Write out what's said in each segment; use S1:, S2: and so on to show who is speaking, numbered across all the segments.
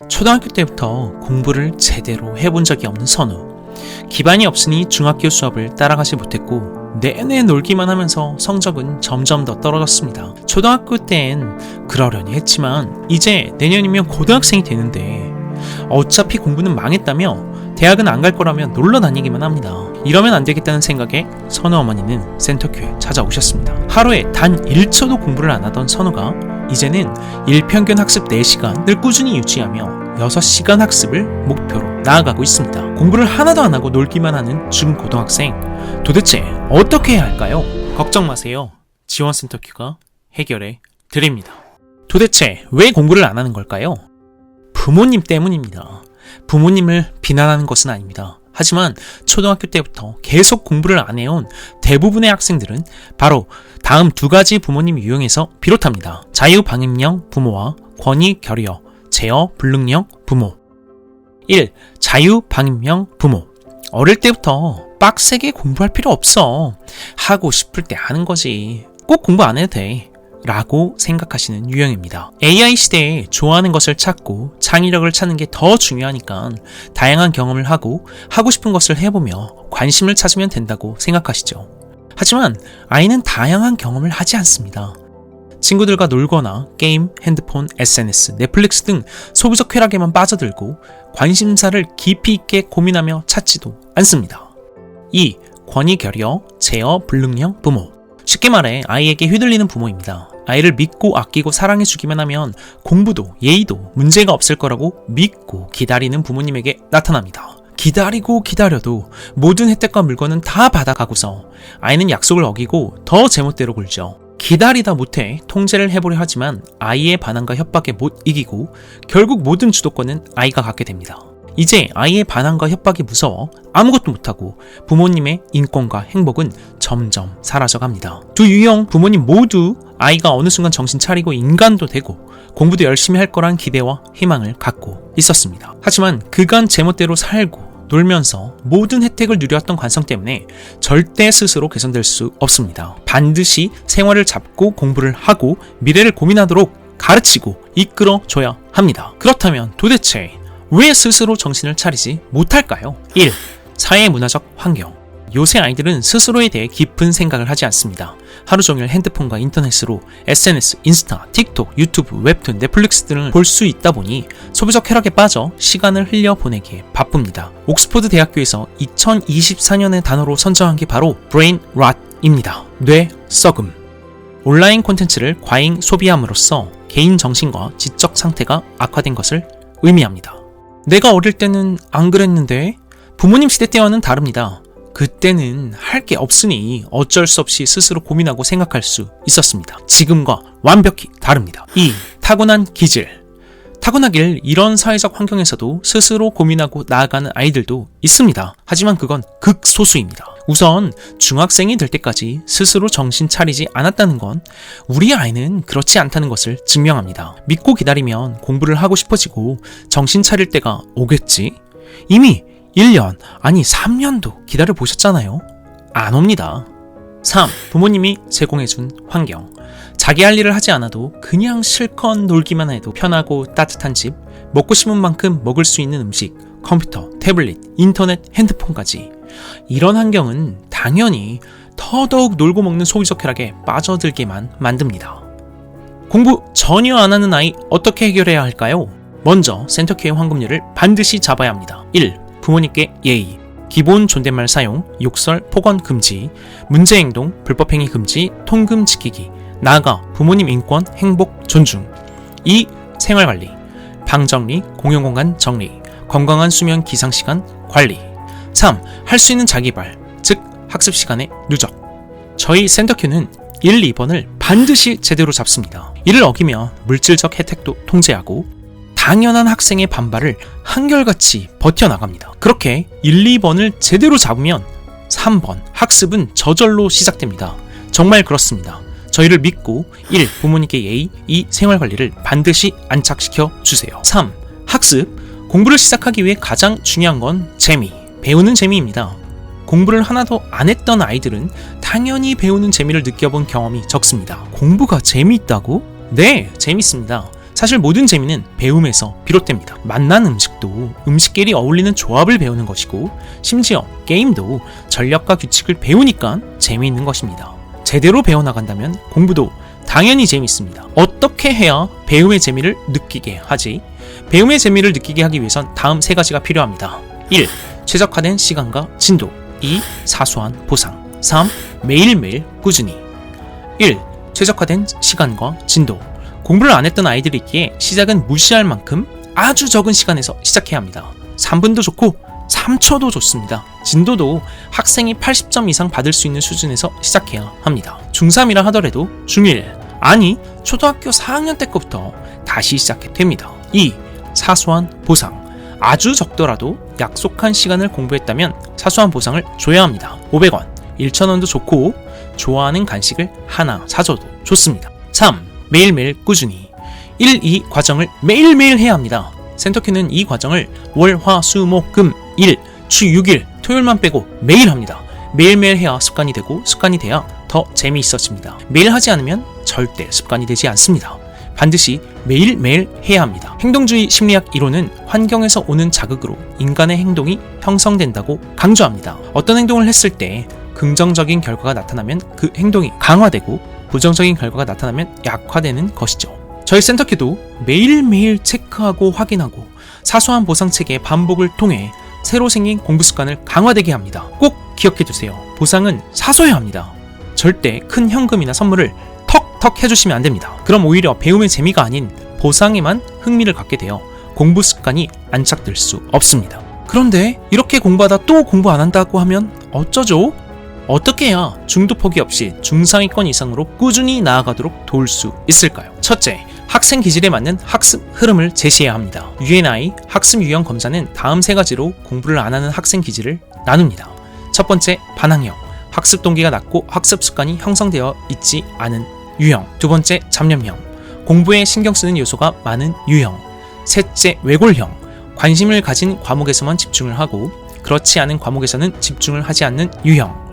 S1: 초등학교 때부터 공부를 제대로 해본 적이 없는 선우. 기반이 없으니 중학교 수업을 따라가지 못했고 내내 놀기만 하면서 성적은 점점 더 떨어졌습니다. 초등학교 땐 그러려니 했지만 이제 내년이면 고등학생이 되는데 어차피 공부는 망했다며 대학은 안 갈 거라며 놀러 다니기만 합니다. 이러면 안 되겠다는 생각에 선우 어머니는 센터큐에 찾아오셨습니다. 하루에 단 1초도 공부를 안 하던 선우가 이제는 일평균 학습 4시간을 꾸준히 유지하며 6시간 학습을 목표로 나아가고 있습니다. 공부를 하나도 안 하고 놀기만 하는 중고등학생. 도대체 어떻게 해야 할까요? 걱정 마세요. 지원센터큐가 해결해 드립니다. 도대체 왜 공부를 안 하는 걸까요? 부모님 때문입니다. 부모님을 비난하는 것은 아닙니다. 하지만 초등학교 때부터 계속 공부를 안 해온 대부분의 학생들은 바로 다음 두 가지 부모님 유형에서 비롯합니다. 자유방임형 부모와 권위결여, 제어 불능형 부모. 1. 자유방임형 부모. 어릴 때부터 빡세게 공부할 필요 없어. 하고 싶을 때 하는 거지. 꼭 공부 안 해도 돼. 라고 생각하시는 유형입니다. AI 시대에 좋아하는 것을 찾고 창의력을 찾는 게 더 중요하니까 다양한 경험을 하고 싶은 것을 해보며 관심을 찾으면 된다고 생각하시죠. 하지만 아이는 다양한 경험을 하지 않습니다. 친구들과 놀거나 게임, 핸드폰, SNS, 넷플릭스 등 소비적 쾌락에만 빠져들고 관심사를 깊이 있게 고민하며 찾지도 않습니다. 2. 권위결여, 제어 불능형 부모. 쉽게 말해 아이에게 휘둘리는 부모입니다. 아이를 믿고 아끼고 사랑해주기만 하면 공부도 예의도 문제가 없을 거라고 믿고 기다리는 부모님에게 나타납니다. 기다리고 기다려도 모든 혜택과 물건은 다 받아가고서 아이는 약속을 어기고 더 제멋대로 굴죠. 기다리다 못해 통제를 해보려 하지만 아이의 반항과 협박에 못 이기고 결국 모든 주도권은 아이가 갖게 됩니다. 이제 아이의 반항과 협박이 무서워 아무것도 못하고 부모님의 인권과 행복은 점점 사라져갑니다. 두 유형 부모님 모두 아이가 어느 순간 정신 차리고 인간도 되고 공부도 열심히 할 거란 기대와 희망을 갖고 있었습니다. 하지만 그간 제멋대로 살고 놀면서 모든 혜택을 누렸던 관성 때문에 절대 스스로 개선될 수 없습니다. 반드시 생활을 잡고 공부를 하고 미래를 고민하도록 가르치고 이끌어줘야 합니다. 그렇다면 도대체 왜 스스로 정신을 차리지 못할까요? 1. 사회 문화적 환경. 요새 아이들은 스스로에 대해 깊은 생각을 하지 않습니다. 하루 종일 핸드폰과 인터넷으로 SNS, 인스타, 틱톡, 유튜브, 웹툰, 넷플릭스 등을 볼 수 있다 보니 소비적 쾌락에 빠져 시간을 흘려보내기에 바쁩니다. 옥스퍼드 대학교에서 2024년의 단어로 선정한 게 바로 브레인 랏입니다. 뇌 썩음. 온라인 콘텐츠를 과잉 소비함으로써 개인 정신과 지적 상태가 악화된 것을 의미합니다. 내가 어릴 때는 안 그랬는데 부모님 시대 때와는 다릅니다. 그때는 할 게 없으니 어쩔 수 없이 스스로 고민하고 생각할 수 있었습니다. 지금과 완벽히 다릅니다. 2. 타고난 기질. 타고나길 이런 사회적 환경에서도 스스로 고민하고 나아가는 아이들도 있습니다. 하지만 그건 극소수입니다. 우선 중학생이 될 때까지 스스로 정신 차리지 않았다는 건 우리 아이는 그렇지 않다는 것을 증명합니다. 믿고 기다리면 공부를 하고 싶어지고 정신 차릴 때가 오겠지? 이미 1년, 아니 3년도 기다려보셨잖아요? 안 옵니다. 3. 부모님이 제공해준 환경. 자기 할 일을 하지 않아도 그냥 실컷 놀기만 해도 편하고 따뜻한 집, 먹고 싶은 만큼 먹을 수 있는 음식, 컴퓨터, 태블릿, 인터넷, 핸드폰까지. 이런 환경은 당연히 더더욱 놀고 먹는 소비적 쾌락에 빠져들게만 만듭니다. 공부 전혀 안 하는 아이 어떻게 해결해야 할까요? 먼저 센터큐의 황금률을 반드시 잡아야 합니다. 1. 부모님께 예의. 기본 존댓말 사용, 욕설, 폭언 금지, 문제행동, 불법행위 금지, 통금 지키기. 나아가 부모님 인권, 행복, 존중. 2. 생활관리. 방정리, 공용공간 정리, 건강한 수면 기상시간 관리. 3. 할 수 있는 자기발, 즉 학습시간의 누적. 저희 센터큐는 1, 2번을 반드시 제대로 잡습니다. 이를 어기면 물질적 혜택도 통제하고 당연한 학생의 반발을 한결같이 버텨나갑니다. 그렇게 1, 2번을 제대로 잡으면 3번 학습은 저절로 시작됩니다. 정말 그렇습니다. 저희를 믿고 1. 부모님께 예의, 2. 생활관리를 반드시 안착시켜 주세요. 3. 학습. 공부를 시작하기 위해 가장 중요한 건 재미, 배우는 재미입니다. 공부를 하나도 안 했던 아이들은 당연히 배우는 재미를 느껴본 경험이 적습니다. 공부가 재미있다고? 네, 재밌습니다. 사실 모든 재미는 배움에서 비롯됩니다. 맛난 음식도 음식끼리 어울리는 조합을 배우는 것이고, 심지어 게임도 전략과 규칙을 배우니까 재미있는 것입니다. 제대로 배워나간다면 공부도 당연히 재미있습니다. 어떻게 해야 배움의 재미를 느끼게 하지? 배움의 재미를 느끼게 하기 위해선 다음 3가지가 필요합니다. 1. 최적화된 시간과 진도. 2. 사소한 보상. 3. 매일매일 꾸준히. 1. 최적화된 시간과 진도. 공부를 안 했던 아이들이 있기에 시작은 무시할 만큼 아주 적은 시간에서 시작해야 합니다. 3분도 좋고 3초도 좋습니다. 진도도 학생이 80점 이상 받을 수 있는 수준에서 시작해야 합니다. 중3이라 하더라도 중1, 아니 초등학교 4학년 때부터 다시 시작해도 됩니다. 2. 사소한 보상. 아주 적더라도 약속한 시간을 공부했다면 사소한 보상을 줘야 합니다. 500원, 1,000원도 좋고 좋아하는 간식을 하나 사줘도 좋습니다. 3. 매일매일 꾸준히. 1, 2 과정을 매일매일 해야 합니다. 센터큐는 이 과정을 월, 화, 수, 목, 금, 일, 주 6일, 토요일만 빼고 매일 합니다. 매일매일 해야 습관이 되고 습관이 돼야 더 재미있어집니다. 매일 하지 않으면 절대 습관이 되지 않습니다. 반드시 매일매일 해야 합니다. 행동주의 심리학 이론은 환경에서 오는 자극으로 인간의 행동이 형성된다고 강조합니다. 어떤 행동을 했을 때 긍정적인 결과가 나타나면 그 행동이 강화되고 부정적인 결과가 나타나면 약화되는 것이죠. 저희 센터큐도 매일매일 체크하고 확인하고 사소한 보상 체계의 반복을 통해 새로 생긴 공부 습관을 강화되게 합니다. 꼭 기억해두세요. 보상은 사소해야 합니다. 절대 큰 현금이나 선물을 턱턱 해주시면 안 됩니다. 그럼 오히려 배움의 재미가 아닌 보상에만 흥미를 갖게 되어 공부 습관이 안착될 수 없습니다. 그런데 이렇게 공부하다 또 공부 안 한다고 하면 어쩌죠? 어떻게 해야 중도 포기 없이 중상위권 이상으로 꾸준히 나아가도록 도울 수 있을까요? 첫째, 학생 기질에 맞는 학습 흐름을 제시해야 합니다. UNI 학습 유형 검사는 다음 3가지로 공부를 안 하는 학생 기질을 나눕니다. 첫 번째, 반항형. 학습 동기가 낮고 학습 습관이 형성되어 있지 않은 유형. 두 번째, 잡념형. 공부에 신경 쓰는 요소가 많은 유형. 셋째, 외골형. 관심을 가진 과목에서만 집중을 하고 그렇지 않은 과목에서는 집중을 하지 않는 유형.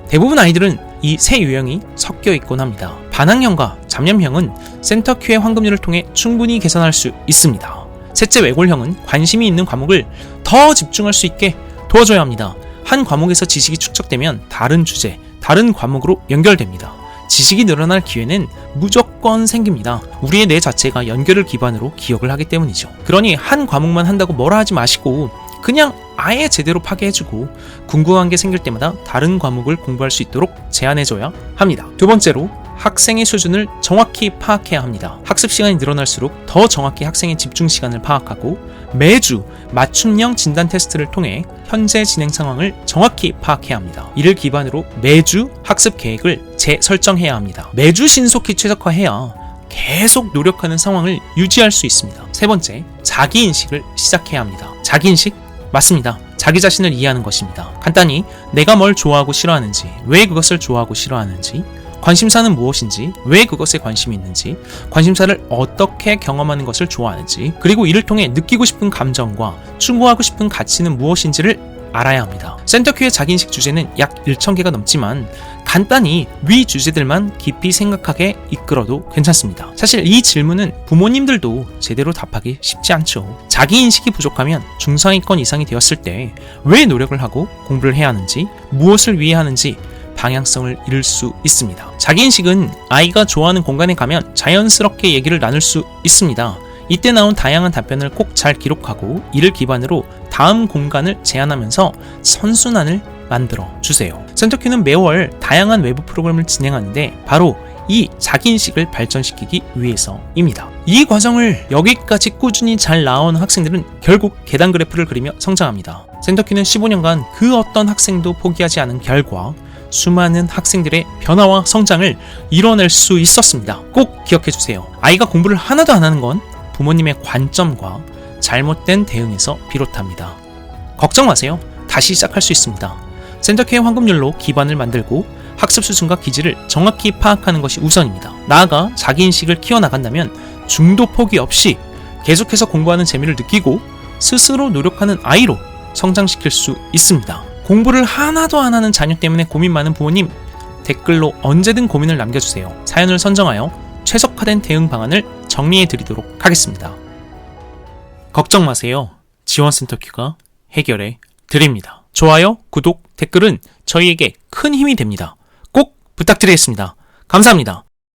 S1: 대부분 아이들은 이 세 유형이 섞여 있곤 합니다. 반항형과 잡념형은 센터큐의 황금률을 통해 충분히 개선할 수 있습니다. 셋째, 외골형은 관심이 있는 과목을 더 집중할 수 있게 도와줘야 합니다. 한 과목에서 지식이 축적되면 다른 주제, 다른 과목으로 연결됩니다. 지식이 늘어날 기회는 무조건 생깁니다. 우리의 뇌 자체가 연결을 기반으로 기억을 하기 때문이죠. 그러니 한 과목만 한다고 뭐라 하지 마시고 그냥 아예 제대로 파괴해주고 궁금한 게 생길 때마다 다른 과목을 공부할 수 있도록 제안해줘야 합니다. 두 번째로, 학생의 수준을 정확히 파악해야 합니다. 학습 시간이 늘어날수록 더 정확히 학생의 집중 시간을 파악하고 매주 맞춤형 진단 테스트를 통해 현재 진행 상황을 정확히 파악해야 합니다. 이를 기반으로 매주 학습 계획을 재설정해야 합니다. 매주 신속히 최적화해야 계속 노력하는 상황을 유지할 수 있습니다. 세 번째, 자기인식을 시작해야 합니다. 자기인식? 맞습니다. 자기 자신을 이해하는 것입니다. 간단히 내가 뭘 좋아하고 싫어하는지, 왜 그것을 좋아하고 싫어하는지, 관심사는 무엇인지, 왜 그것에 관심이 있는지, 관심사를 어떻게 경험하는 것을 좋아하는지, 그리고 이를 통해 느끼고 싶은 감정과 추구하고 싶은 가치는 무엇인지를 알아야 합니다. 센터큐의 자기인식 주제는 약 1,000개가 넘지만 간단히 위 주제들만 깊이 생각하게 이끌어도 괜찮습니다. 사실 이 질문은 부모님들도 제대로 답하기 쉽지 않죠. 자기인식이 부족하면 중상위권 이상이 되었을 때 왜 노력을 하고 공부를 해야 하는지, 무엇을 위해 하는지 방향성을 잃을 수 있습니다. 자기인식은 아이가 좋아하는 공간에 가면 자연스럽게 얘기를 나눌 수 있습니다. 이때 나온 다양한 답변을 꼭 잘 기록하고 이를 기반으로 다음 공간을 제안하면서 선순환을 만들어 주세요. 센터큐는 매월 다양한 외부 프로그램을 진행하는데 바로 이 자기인식을 발전시키기 위해서입니다. 이 과정을 여기까지 꾸준히 잘 나아오는 학생들은 결국 계단 그래프를 그리며 성장합니다. 센터큐는 15년간 그 어떤 학생도 포기하지 않은 결과 수많은 학생들의 변화와 성장을 이뤄낼 수 있었습니다. 꼭 기억해주세요. 아이가 공부를 하나도 안 하는 건 부모님의 관점과 잘못된 대응에서 비롯합니다. 걱정 마세요. 다시 시작할 수 있습니다. 센터큐의 황금률로 기반을 만들고 학습 수준과 기질을 정확히 파악하는 것이 우선입니다. 나아가 자기인식을 키워나간다면 중도 포기 없이 계속해서 공부하는 재미를 느끼고 스스로 노력하는 아이로 성장시킬 수 있습니다. 공부를 하나도 안 하는 자녀 때문에 고민 많은 부모님, 댓글로 언제든 고민을 남겨주세요. 사연을 선정하여 최적화된 대응 방안을 정리해 드리도록 하겠습니다. 걱정 마세요. 지원센터 큐가 해결해 드립니다. 좋아요, 구독, 댓글은 저희에게 큰 힘이 됩니다. 꼭 부탁드리겠습니다. 감사합니다.